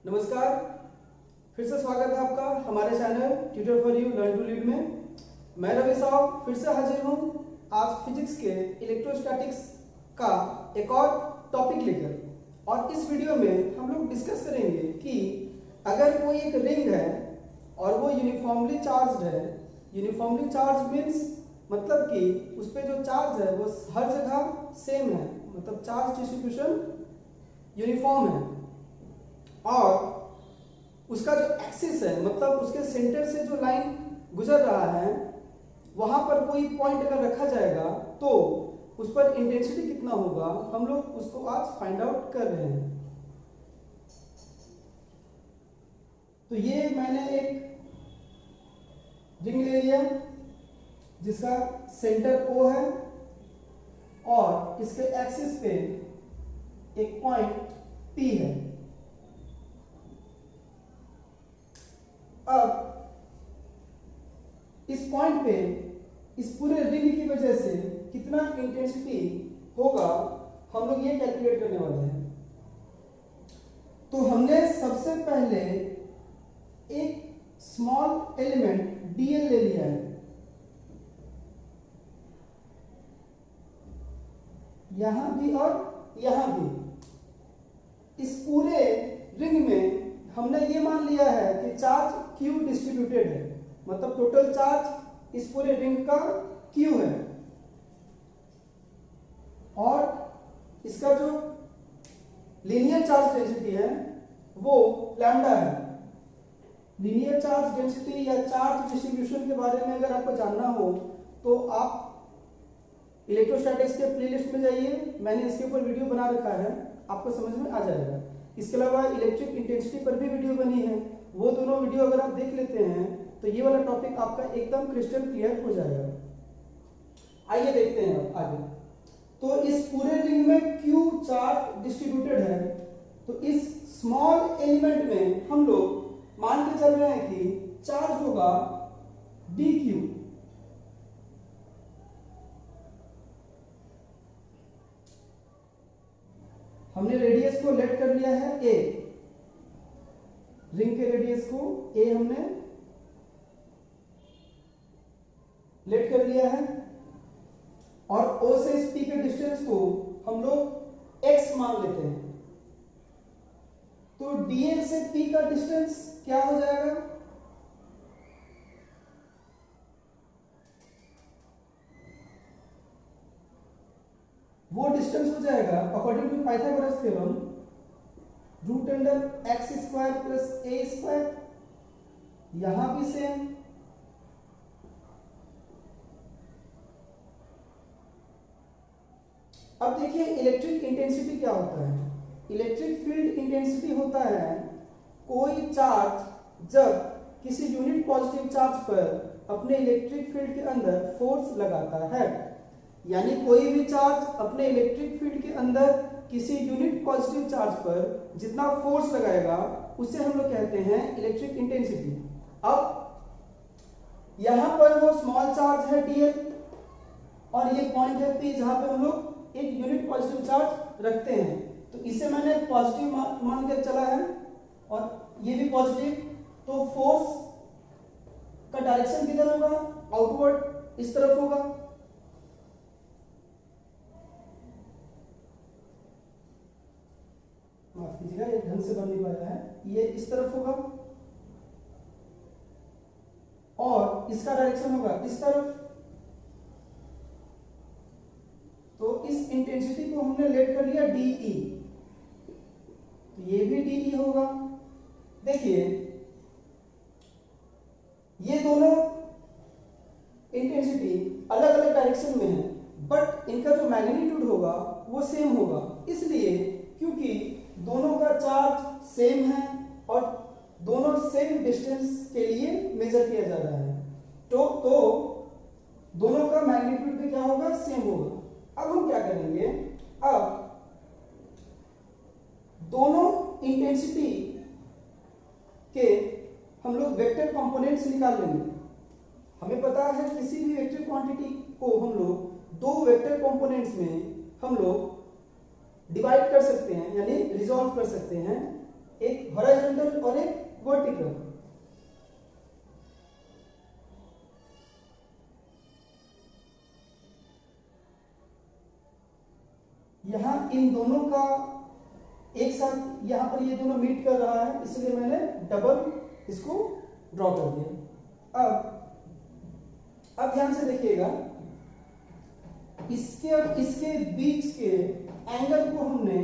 नमस्कार, फिर से स्वागत है आपका हमारे channel tutor for you learn to lead में। मैं रवि साहब फिर से हाजिर हूँ आज फिजिक्स के इलेक्ट्रोस्टैटिक्स का एक और टॉपिक लेकर। और इस वीडियो में हम लोग डिस्कस करेंगे कि अगर कोई एक रिंग है और वो यूनिफॉर्मली चार्ज्ड है। यूनिफॉर्मली चार्ज मीन्स मतलब कि उस पर जो चार्ज है वो हर जगह सेम है, मतलब चार्ज डिस्ट्रीब्यूशन यूनिफॉर्म है। और उसका जो एक्सिस है मतलब उसके सेंटर से जो लाइन गुजर रहा है वहां पर कोई पॉइंट अगर रखा जाएगा तो उस पर इंटेंसिटी कितना होगा, हम लोग उसको आज फाइंड आउट कर रहे हैं। तो ये मैंने एक रिंग ले लिया जिसका सेंटर O है और इसके एक्सिस पे एक पॉइंट P है। अब इस पॉइंट पे इस पूरे रिंग की वजह से कितना इंटेंसिटी होगा हम लोग ये कैलकुलेट करने वाले हैं। तो हमने सबसे पहले एक स्मॉल एलिमेंट dl ले लिया है। यहां भी और यहां भी इस पूरे रिंग में हमने ये मान लिया है कि चार्ज Q डिस्ट्रीब्यूटेड है, मतलब टोटल चार्ज इस पूरे रिंग का Q है और इसका जो लीनियर चार्ज डेंसिटी है वो लैम्डा है। लीनियर चार्ज डेंसिटी या चार्ज डिस्ट्रीब्यूशन के बारे में अगर आपको जानना हो तो आप इलेक्ट्रोस्टैटिक्स के प्लेलिस्ट में जाइए, मैंने इसके ऊपर वीडियो बना रखा है, आपको समझ में आ जाएगा। इसके अलावा इलेक्ट्रिक इंटेंसिटी पर भी वीडियो बनी है, वो दोनों वीडियो अगर आप देख लेते हैं तो ये वाला टॉपिक आपका एकदम क्रिस्टल क्लियर हो जाएगा। आइए देखते हैं अब आगे। तो इस पूरे रिंग में Q चार्ज डिस्ट्रीब्यूटेड है, तो इस स्मॉल एलिमेंट में हम लोग मान के चल रहे हैं कि चार्ज होगा dq। हमने रेडियस को लेट कर लिया है a, रिंग के रेडियस को a हमने लेट कर लिया है और O से इस P के डिस्टेंस को हम लोग x मान लेते हैं। तो dl से P का डिस्टेंस क्या हो जाएगा? वो डिस्टेंस हो जाएगा according to Pythagoras theorem √x² + a²। यहां भी सेम। अब देखिए इलेक्ट्रिक इंटेंसिटी क्या होता है। इलेक्ट्रिक फील्ड इंटेंसिटी होता है कोई चार्ज जब किसी यूनिट पॉजिटिव चार्ज पर अपने इलेक्ट्रिक फील्ड के अंदर फोर्स लगाता है, यानी कोई भी चार्ज अपने इलेक्ट्रिक फील्ड के अंदर किसी यूनिट पॉजिटिव चार्ज पर जितना फोर्स लगाएगा उसे हम लोग कहते हैं इलेक्ट्रिक इंटेंसिटी। अब यहां पर वो स्मॉल चार्ज है dl और ये पॉइंट है P जहां पे हम लोग एक यूनिट पॉजिटिव चार्ज रखते हैं। तो इसे मैंने पॉजिटिव मान कर चला है और ये भी पॉजिटिव, तो फोर्स का डायरेक्शन किधर होगा? आउटवर्ड, इस तरफ होगा। माफ कीजिएगा ये ढंग से बन नहीं पाया है, ये इस तरफ होगा और इसका डायरेक्शन होगा इस तरफ। तो इस इंटेंसिटी को हमने लेट कर लिया dE, तो ये भी dE होगा। देखिए ये दोनों इंटेंसिटी अलग अलग डायरेक्शन में है बट इनका जो मैग्नीट्यूड होगा वो सेम होगा, इसलिए क्योंकि दोनों का चार्ज सेम है और दोनों सेम डिस्टेंस के लिए मेजर किया जा रहा है, तो दोनों का मैग्नीट्यूड भी क्या होगा? सेम होगा। अब हम क्या करेंगे, अब दोनों इंटेंसिटी के हम लोग वेक्टर कंपोनेंट्स निकाल लेंगे। हमें पता है किसी भी वेक्टर क्वांटिटी को हम लोग दो वेक्टर कंपोनेंट्स में हम लोग डिवाइड कर सकते हैं, यानी रिजॉल्व कर सकते हैं। एक हॉरिजॉन्टल वर्टिकल। यहां इन दोनों का एक साथ यहां पर ये दोनों मीट कर रहा है, इसलिए मैंने डबल इसको ड्रॉ कर दिया। अब ध्यान से देखिएगा, इसके और इसके बीच के एंगल को हमने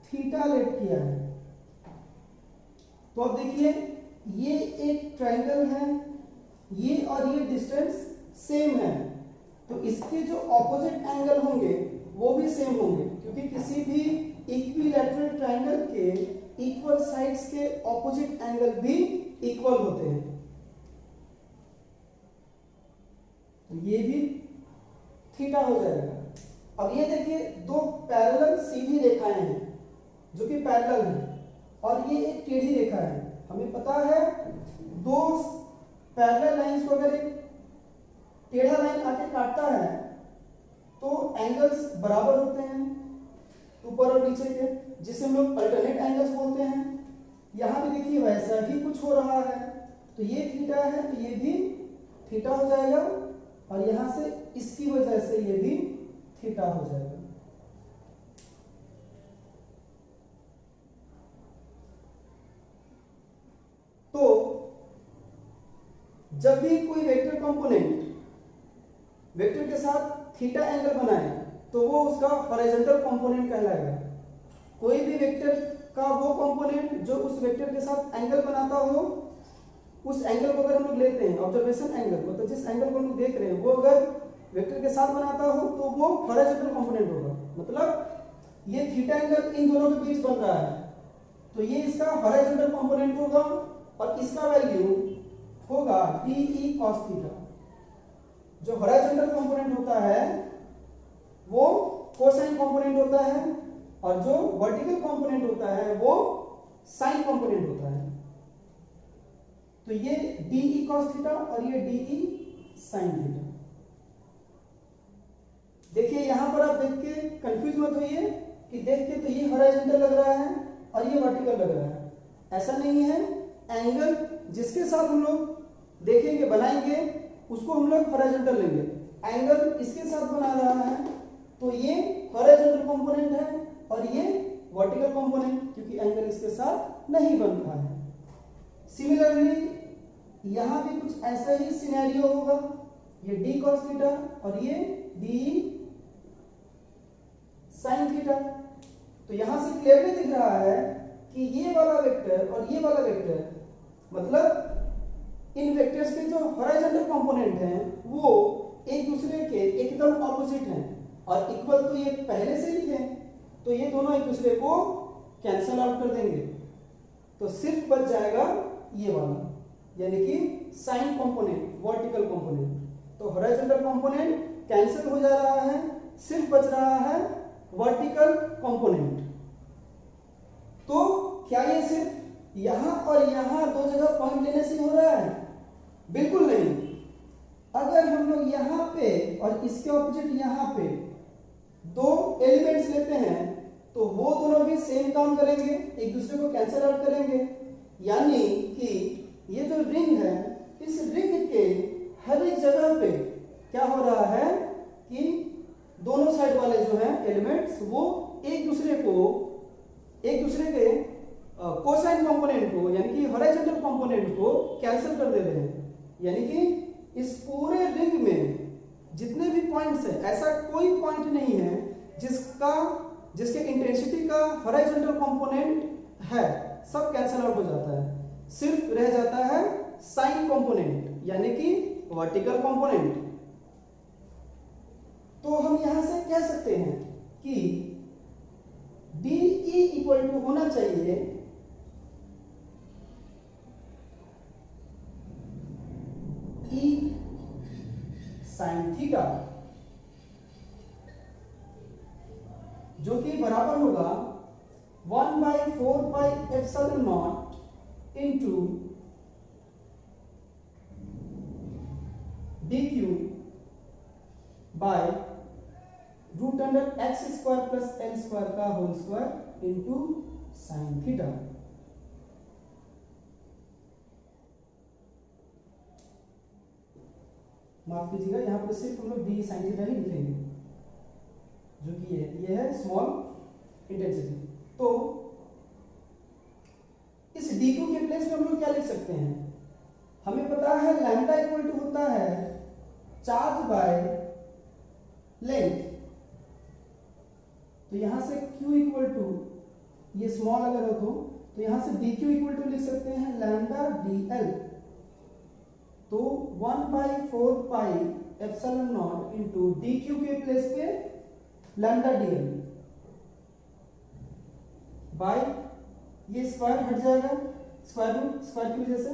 थीटा लेट किया है। तो अब देखिए, ये एक ट्रायंगल है, ये और ये डिस्टेंस सेम है, तो इसके जो ऑपोजिट एंगल होंगे वो भी सेम होंगे, क्योंकि किसी भी इक्विलैटरल ट्रायंगल के इक्वल साइड्स के ऑपोजिट एंगल भी इक्वल होते हैं। तो ये भी थीटा हो जाएगा। अब ये देखिए, दो पैरेलल सीधी रेखाएं हैं जो कि पैरेलल है, और ये एक टेढ़ी रेखा है। हमें पता है दो पैरेलल लाइंस को अगर एक टेढ़ा लाइन आके काटता है तो एंगल्स बराबर होते हैं ऊपर और नीचे के, जिसे हम लोग अल्टरनेट एंगल्स बोलते हैं। यहां भी देखिए वैसा ही कुछ हो रहा है, तो ये थीटा है तो ये भी थीटा हो जाएगा, और यहां से इसकी वजह से ये भी थीटा हो जाएगा। तो जब भी कोई वेक्टर कंपोनेंट वेक्टर के साथ थीटा एंगल बनाए तो वो उसका हॉरिजॉन्टल कंपोनेंट कहलाएगा। कोई भी वेक्टर का वो कंपोनेंट जो उस वेक्टर के साथ एंगल बनाता हो, उस एंगल को अगर हम लोग लेते हैं ऑब्जर्वेशन एंगल, मतलब जिस एंगल को हम लोग देख रहे हैं वो अगर वेक्टर के साथ बनाता हो तो वो हॉरिजॉन्टल कंपोनेंट होगा। मतलब ये थीटा एंगल इन दोनों के बीच बन रहा है, तो ये इसका हॉरिजॉन्टल कंपोनेंट होगा, और इसका वैल्यू होगा DE cos थीटा। जो हॉरिजॉन्टल कंपोनेंट होता है वो कोसाइन कंपोनेंट होता है, और जो वर्टिकल कंपोनेंट होता है वो साइन कंपोनेंट होता है। तो ये DE cos थीटा और ये DE sin थीटा। देखिए यहां पर आप देख के कंफ्यूज मत होइए कि देख के तो ये हॉरिजॉन्टल लग रहा है और ये वर्टिकल लग रहा है, ऐसा नहीं है। एंगल जिसके साथ हम लोग देखेंगे बनाएंगे उसको हम लोग हॉरिजॉन्टल लेंगे। एंगल इसके साथ बना रहा है तो ये हॉरिजॉन्टल कंपोनेंट है, और ये वर्टिकल कंपोनेंट, क्योंकि एंगल इसके साथ नहीं बन रहा है। सिमिलरली यहां भी कुछ ऐसा ही सिनेरियो होगा, ये D cos थीटा और ये DE sin थीटा। तो यहां से क्लियरली दिख रहा है कि ये वाला वेक्टर और ये वाला वेक्टर, मतलब इन वेक्टर्स के जो हॉरिजॉन्टल कंपोनेंट हैं वो एक दूसरे के एकदम ऑपोजिट हैं, और इक्वल तो ये पहले से ही थे, तो ये दोनों एक दूसरे को कैंसल आउट कर देंगे, तो सिर्फ बच जाएगा ये वाला, यानी कि साइन कंपोनेंट, वर्टिकल कंपोनेंट। तो हॉरिजॉन्टल कंपोनेंट कैंसिल हो जा रहा है, सिर्फ बच रहा है वर्टिकल कंपोनेंट। तो क्या ये सिर्फ यहां और यहां दो जगह पॉइंट लेने से हो रहा है? बिल्कुल नहीं। अगर हम लोग यहां पे और इसके ऑपोजिट यहां पे दो एलिमेंट्स लेते हैं तो वो दोनों भी सेम काम करेंगे, एक दूसरे को कैंसिल आउट करेंगे, यानी कि ये जो रिंग है, इस रिंग के हर एक जगह पे क्या हो रहा है कि दोनों साइड वाले जो हैं एलिमेंट्स वो एक दूसरे के कोसाइन कंपोनेंट को, यानी कि हॉरिजॉन्टल कंपोनेंट को कैंसिल कर दे रहे हैं। यानी कि इस पूरे रिंग में जितने भी पॉइंट्स हैं, ऐसा कोई पॉइंट नहीं है जिसके इंटेंसिटी का हॉरिजॉन्टल कंपोनेंट है, सब कैंसिल आउट हो जाता है, सिर्फ रह जाता है साइन कंपोनेंट, यानी कि वर्टिकल कंपोनेंट। तो हम यहां से कह सकते हैं कि DE इक्वल टू होना चाहिए E sin थीटा, जो कि बराबर होगा 1/4 pi epsilon not into DQ by root under x square plus l square का whole square into sine theta. माफ कीजिएगा, यहाँ पर सिर्फ हम लोग डी साइन थीटा ही लिखेंगे, जो कि ये है स्मॉल इंटेंसिटी। तो इस dq के प्लेस में हम लोग क्या लिख सकते हैं? हमें पता है लैम्डा इक्वल टू होता है चार्ज बाय लेंथ। तो यहां से q इक्वल टू, ये स्मॉल अगर हो तो यहां से dq इक्वल टू लिख सकते हैं लैम्डा dl। तो 1/4 pi epsilon not into dq के प्लेस पे लैम्डा dl बाय, ये स्क्वायर हट जाएगा स्क्वायर रूट स्क्वायर की वजह से,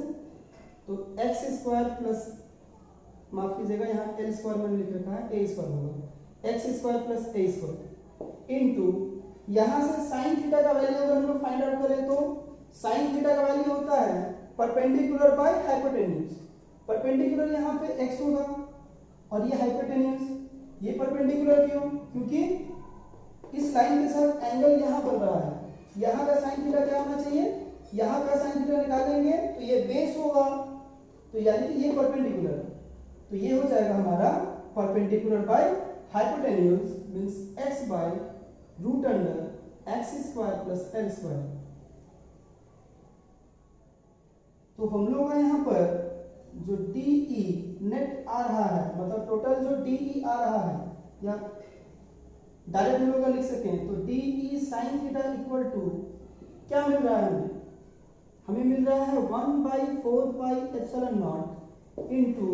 तो एक्स स्क्वायर प्लस, माफ कीजिएगा यहाँ एल स्क्वायर मैंने लिख रखा है, ए स्क्वायर होगा, x square plus a square into, यहां से साइन थीटा का वैल्यू अगर हम लोग फाइंड आउट करें तो साइन थीटा का वैल्यू होता है परपेंडिकुलर बाय हाइपोटेन्यूज। परपेंडिकुलर यहाँ पे एक्स होगा और ये हाइपोटेन्यूज, ये परपेंडिकुलर क्यों? क्योंकि इस लाइन के साथ एंगल यहां बन रहा है। यहां का साइन थीटा क्या होना चाहिए? यहां का साइन थीटा निकालेंगे तो ये बेस होगा, तो यानी कि ये परपेंडिकुलर, तो ये हो जाएगा हमारा perpendicular by hypotenuse means x by root under x square plus l square. तो हम लोग का यहां पर जो DE नेट आ रहा है, मतलब टोटल जो DE आ रहा है, या डायरेक्ट हम लोग लिख सकें तो DE sine theta equal to क्या मिल रहा है? हमें मिल रहा है 1/4 pi epsilon not into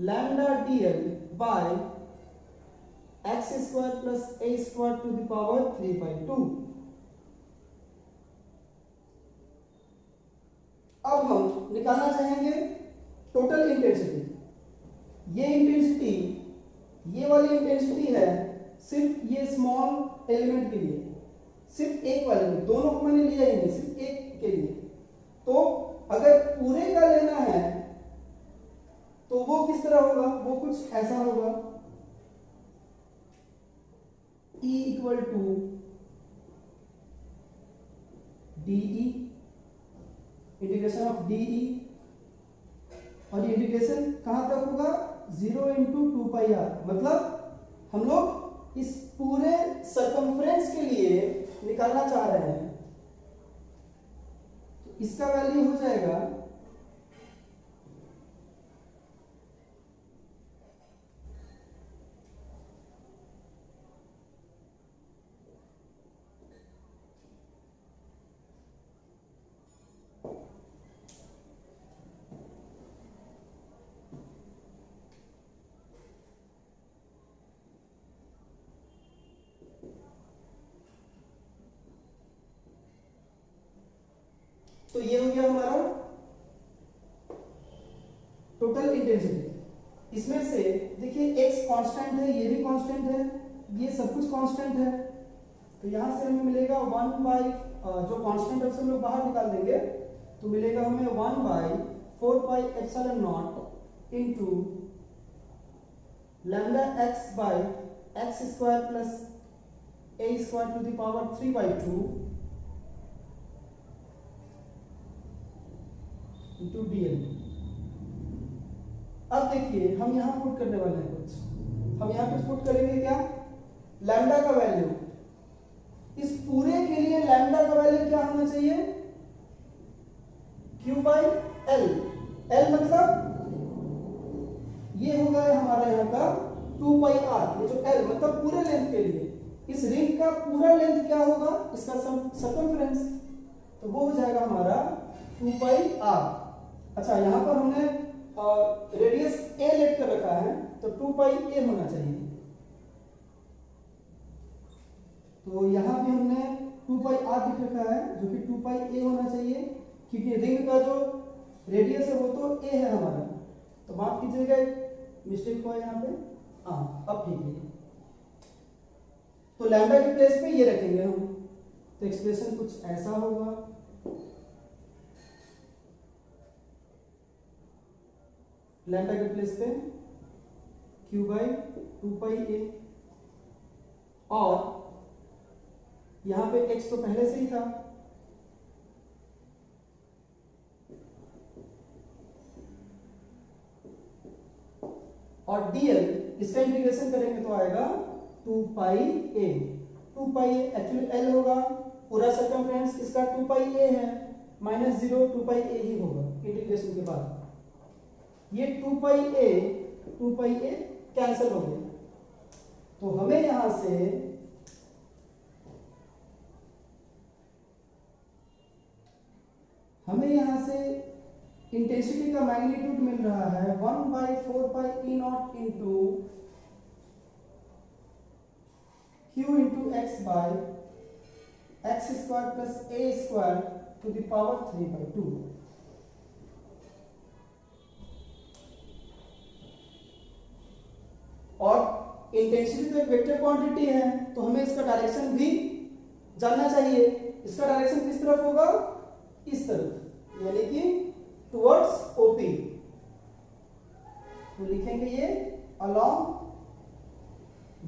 lambda dl by x square plus a square to the power 3/2। अब हम निकालना चाहेंगे टोटल इंटेंसिटी। ये इंटेंसिटी, ये वाली इंटेंसिटी है सिर्फ ये स्मॉल एलिमेंट के लिए, सिर्फ एक वाले में, दोनों को मैंने लिया ही नहीं, सिर्फ एक के लिए। तो अगर पूरे का लेना है तो वो किस तरह होगा? वो कुछ ऐसा होगा, E equal to DE, integration of DE, और ये इंटीग्रेशन कहां तक होगा? 0 इंटू 2πr। मतलब हम लोग इस पूरे सरकमफ्रेंस के लिए निकालना चाह रहे हैं, तो इसका वैल्यू हो जाएगा तो ये हो गया हमारा टोटल इंटेंसिटी। इसमें से देखिए x कांस्टेंट है, ये भी कांस्टेंट है, ये सब कुछ कांस्टेंट है, तो यहां से हमें मिलेगा 1 बाई, जो कांस्टेंट है उसे हम लोग बाहर निकाल देंगे, तो मिलेगा हमें 1/4 pi epsilon not into lambda x by x square plus a square to the power 3/2 into dl। अब देखिए हम यहां पुट करने वाले हैं कुछ, हम यहां कुछ पुट करेंगे, क्या? लैम्डा का वैल्यू, इस पूरे के लिए लैम्डा का वैल्यू क्या होना चाहिए? Q/L। L मतलब ये होगा हमारा यहाँ का 2πr, ये जो L मतलब पूरे लेंथ के लिए, इस रिंग का पूरा लेंथ क्या होगा? इसका सर्कमफ्रेंस, तो वो हो जाएगा हमारा 2πr। अच्छा, यहां पर हमने रेडियस a लेट कर रखा है, तो 2πa होना चाहिए, तो यहां भी हमने 2πr लिख रखा है, जो कि 2πa होना चाहिए, क्योंकि रिंग का जो रेडियस है वो तो a है हमारा। तो माफ कीजिएगा, मिस्टेक हुआ यहाँ पे, हाँ अब ठीक है। तो लैम्डा के प्लेस पे ये रखेंगे हम, तो एक्सप्रेशन कुछ ऐसा होगा, लैम्डा के प्लेस पे Q/2πa, और यहां पे x तो पहले से ही था, और dl इसका इंटीग्रेशन करेंगे तो आएगा 2 पाई a। 2 pi a actually l होगा, पूरा सर्कमफ्रेंस इसका 2 पाई a है, माइनस 0 2 पाई a ही होगा इंटीग्रेशन के बाद। ये 2 पाई a कैंसिल हो गया, तो हमें यहां से इंटेंसिटी का मैग्नीट्यूड मिल रहा है 1/4 pi e nought into q into x by x square plus a square to the power 3/2। और इंटेंसिटी तो एक वेक्टर क्वांटिटी है, तो हमें इसका डायरेक्शन भी जानना चाहिए। इसका डायरेक्शन किस तरफ होगा? इस तरफ, यानी कि टुवर्ड्स ओपी। तो लिखेंगे ये along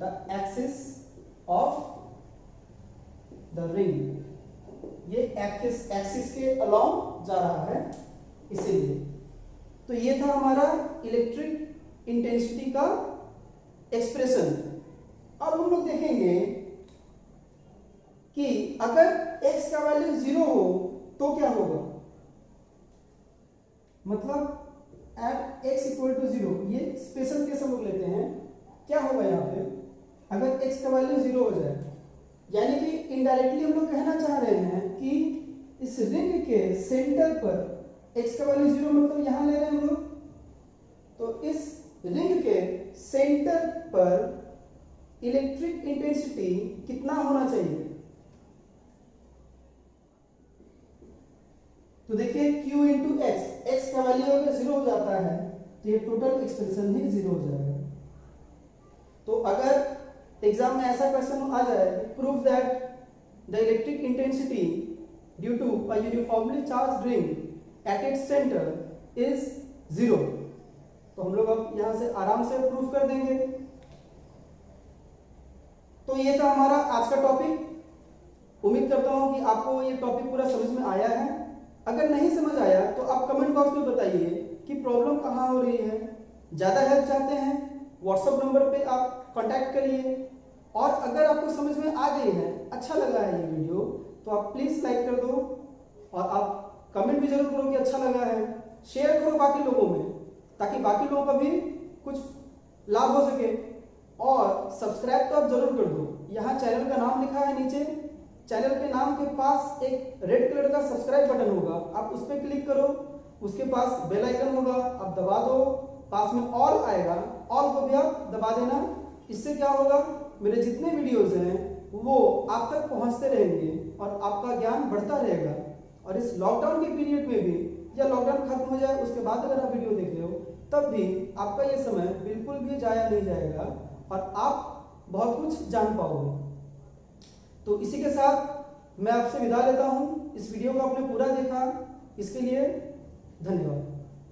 the axis of the ring. ये एक्सिस के अलोंग जा रहा है इसीलिए। तो ये था हमारा इलेक्ट्रिक इंटेंसिटी का एक्सप्रेशन। अब हम लोग देखेंगे कि अगर x का वैल्यू 0 हो तो क्या होगा। मतलब एट x इक्वल टू 0, ये स्पेशल केस हम लोग लेते हैं। क्या होगा यहाँ पे अगर x का वैल्यू 0 हो जाए, यानी कि इनडायरेक्टली हम लोग कहना चाह रहे हैं कि इस रिंग के सेंटर पर x का वैल्यू 0 मतलब यहां ले रहे हैं हम लोग, तो इस रिंग के सेंटर पर इलेक्ट्रिक इंटेंसिटी कितना होना चाहिए। तो देखिए q इंटू एक्स का वैल्यू अगर 0 हो जाता है तो ये टोटल एक्सप्रेशन ही 0 हो जाएगा। तो अगर एग्जाम में ऐसा क्वेश्चन आ जाए, prove that the electric intensity due to a uniformly charged ring at its centre is 0, तो हम लोग अब यहां से आराम से प्रूव कर देंगे। तो ये था हमारा आज का टॉपिक। उम्मीद करता हूं कि आपको ये टॉपिक पूरा समझ में आया है। अगर नहीं समझ आया तो आप कमेंट बॉक्स में बताइए कि प्रॉब्लम कहां हो रही है। ज्यादा हेल्प चाहते हैं, व्हाट्सएप नंबर पे आप कांटेक्ट करिए। और अगर आपको समझ में आ गई है, अच्छा लगा है ये वीडियो, तो आप प्लीज लाइक कर दो और आप कमेंट भी जरूर करो कि अच्छा लगा है। शेयर करो बाकी लोगों में, ताकि बाकी लोगों का भी कुछ लाभ हो सके। और सब्सक्राइब तो आप जरूर कर दो। यहाँ चैनल का नाम लिखा है नीचे, चैनल के नाम के पास एक रेड कलर का सब्सक्राइब बटन होगा, आप उस पर क्लिक करो। उसके पास बेल आइकन होगा, आप दबा दो। पास में ऑल आएगा, ऑल को भी आप दबा देना। इससे क्या होगा, मेरे जितने वीडियोज हैं वो आप तक पहुंचते रहेंगे और आपका ज्ञान बढ़ता रहेगा। और इस लॉकडाउन के पीरियड में भी, या लॉकडाउन खत्म हो जाए उसके बाद अगर आप वीडियो देख रहे हो, तब भी आपका ये समय बिल्कुल भी जाया नहीं जाएगा और आप बहुत कुछ जान पाओगे। तो इसी के साथ मैं आपसे विदा लेता हूं। इस वीडियो को आपने पूरा देखा, इसके लिए धन्यवाद।